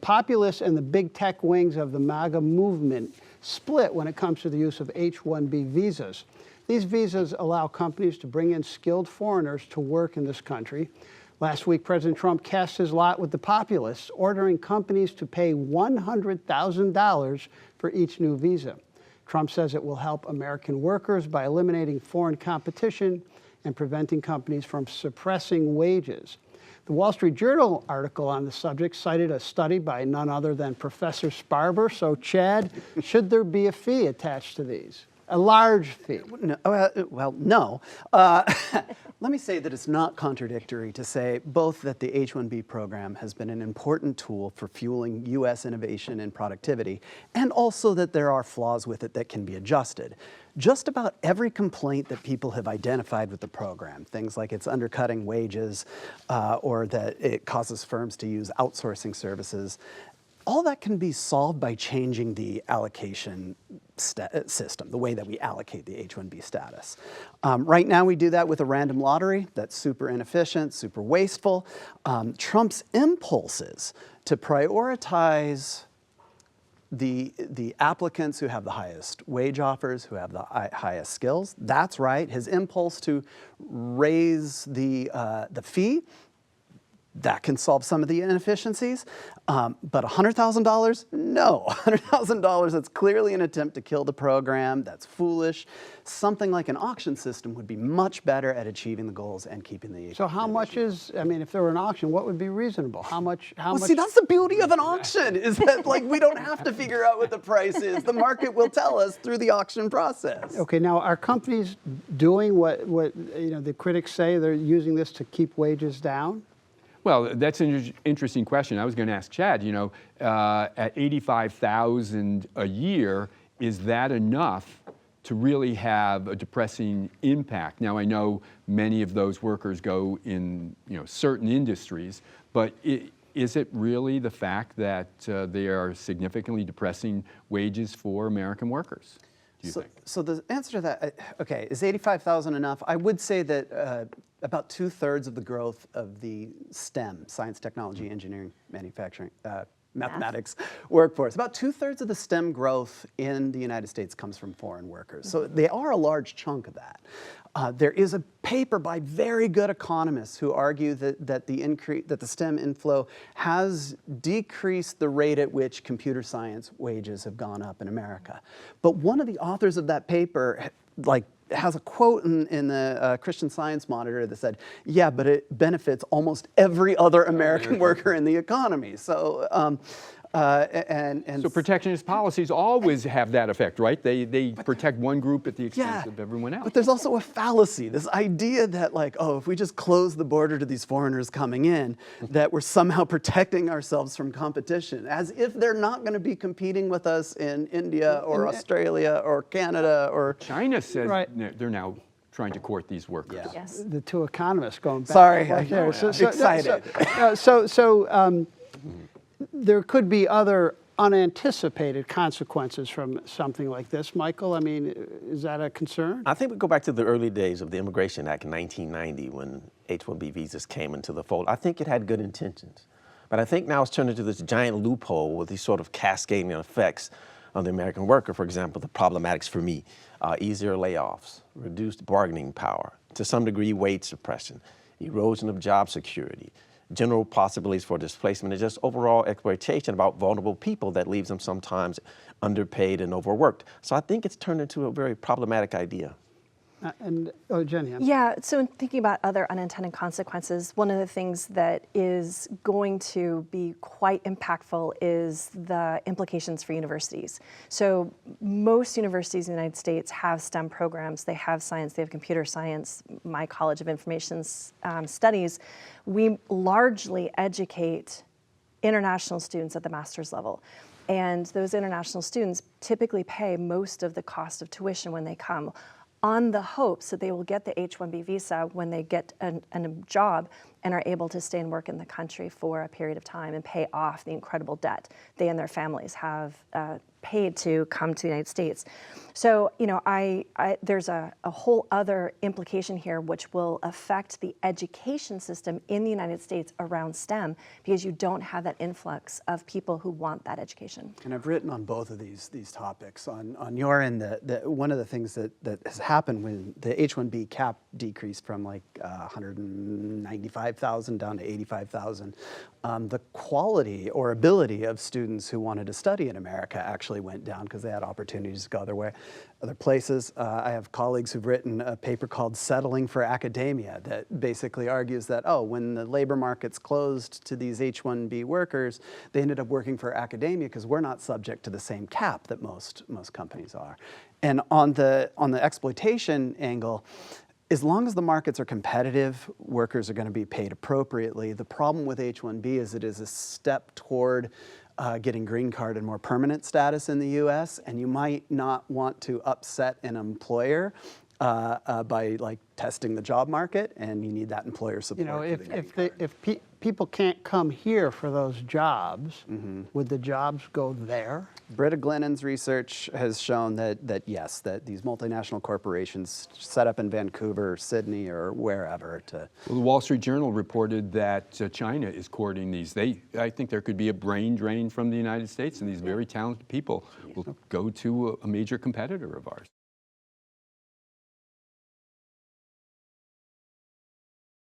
populists and the big tech wings of the MAGA movement split when it comes to the use of H-1B visas. These visas allow companies to bring in skilled foreigners to work in this country. Last week, President Trump cast his lot with the populists, ordering companies to pay $100,000 for each new visa. Trump says it will help American workers by eliminating foreign competition and preventing companies from suppressing wages. The Wall Street Journal article on the subject cited a study by none other than Professor Sparber. So, Chad, should there be a fee attached to these? A large fee? No, well, no. Let me say that it's not contradictory to say both that the H-1B program has been an important tool for fueling U.S. innovation and productivity, and also that there are flaws with it that can be adjusted. Just about every complaint that people have identified with the program, things like it's undercutting wages or that it causes firms to use outsourcing services, all that can be solved by changing the allocation system, the way that we allocate the H-1B status. Right now we do that with a random lottery that's super inefficient, super wasteful. Trump's impulses to prioritize the applicants who have the highest wage offers, who have the highest skills, that's right. His impulse to raise the fee, that can solve some of the inefficiencies, but $100,000? No, $100,000, that's clearly an attempt to kill the program, that's foolish. Something like an auction system would be much better at achieving the goals and keeping the... So how much is, I mean, if there were an auction, what would be reasonable? How much? See, that's the beauty of an auction, is that like we don't have to figure out what the price is. The market will tell us through the auction process. Okay, now are companies doing what you know, the critics say they're using this to keep wages down? Well, that's an interesting question. I was going to ask Chad, you know, at $85,000 a year, is that enough to really have a depressing impact? Now, I know many of those workers go in, you know, certain industries, but is it really the fact that they are significantly depressing wages for American workers? Do you think? So the answer to that, okay, is $85,000 enough? I would say that about 2/3 of the growth of the STEM, science, technology, engineering, manufacturing, mathematics workforce, about 2/3 of the STEM growth in the United States comes from foreign workers. So they are a large chunk of that. There is a paper by very good economists who argue that the STEM inflow has decreased the rate at which computer science wages have gone up in America. But one of the authors of that paper, has a quote in the Christian Science Monitor that said, yeah, but it benefits almost every other American worker in the economy. So, so protectionist policies always have that effect, right? They protect one group at the expense of everyone else. But there's also a fallacy, this idea that like, oh, if we just close the border to these foreigners coming in, that we're somehow protecting ourselves from competition, as if they're not going to be competing with us in India or Australia or Canada or... China says they're now trying to court these workers. Yeah. Yes. The two economists going back. Sorry, I'm excited. There could be other unanticipated consequences from something like this. Michael, I mean, is that a concern? I think we go back to the early days of the Immigration Act in 1990 when H-1B visas came into the fold. I think it had good intentions, but I think now it's turned into this giant loophole with these sort of cascading effects on the American worker. For example, the problematics for me, easier layoffs, reduced bargaining power, to some degree wage suppression, erosion of job security, general possibilities for displacement, and just overall exploitation about vulnerable people that leaves them sometimes underpaid and overworked. So I think it's turned into a very problematic idea. Jenny. Yeah, so in thinking about other unintended consequences, one of the things that is going to be quite impactful is the implications for universities. So most universities in the United States have STEM programs. They have science, they have computer science. My College of Information Studies, we largely educate international students at the master's level. And those international students typically pay most of the cost of tuition when they come, on the hopes that they will get the H-1B visa when they get a job and are able to stay and work in the country for a period of time and pay off the incredible debt they and their families have paid to come to the United States. So, you know, there's a whole other implication here which will affect the education system in the United States around STEM, because you don't have that influx of people who want that education. And I've written on both of these topics. On your end, one of the things that has happened when the H-1B cap decreased from like 195,000 down to 85,000, the quality or ability of students who wanted to study in America actually went down because they had opportunities to go other places. I have colleagues who've written a paper called Settling for Academia that basically argues that, oh, when the labor markets closed to these H-1B workers, they ended up working for academia because we're not subject to the same cap that most companies are. And on the exploitation angle, as long as the markets are competitive, workers are going to be paid appropriately. The problem with H-1B is it is a step toward getting green card and more permanent status in the U.S., and you might not want to upset an employer by like testing the job market, and you need that employer support. You know, if people can't come here for those jobs, would the jobs go there? Britta Glennon's research has shown that yes, that these multinational corporations set up in Vancouver, Sydney, or wherever to. Well, the Wall Street Journal reported that China is courting these. I think there could be a brain drain from the United States, and these very talented people will go to a major competitor of ours.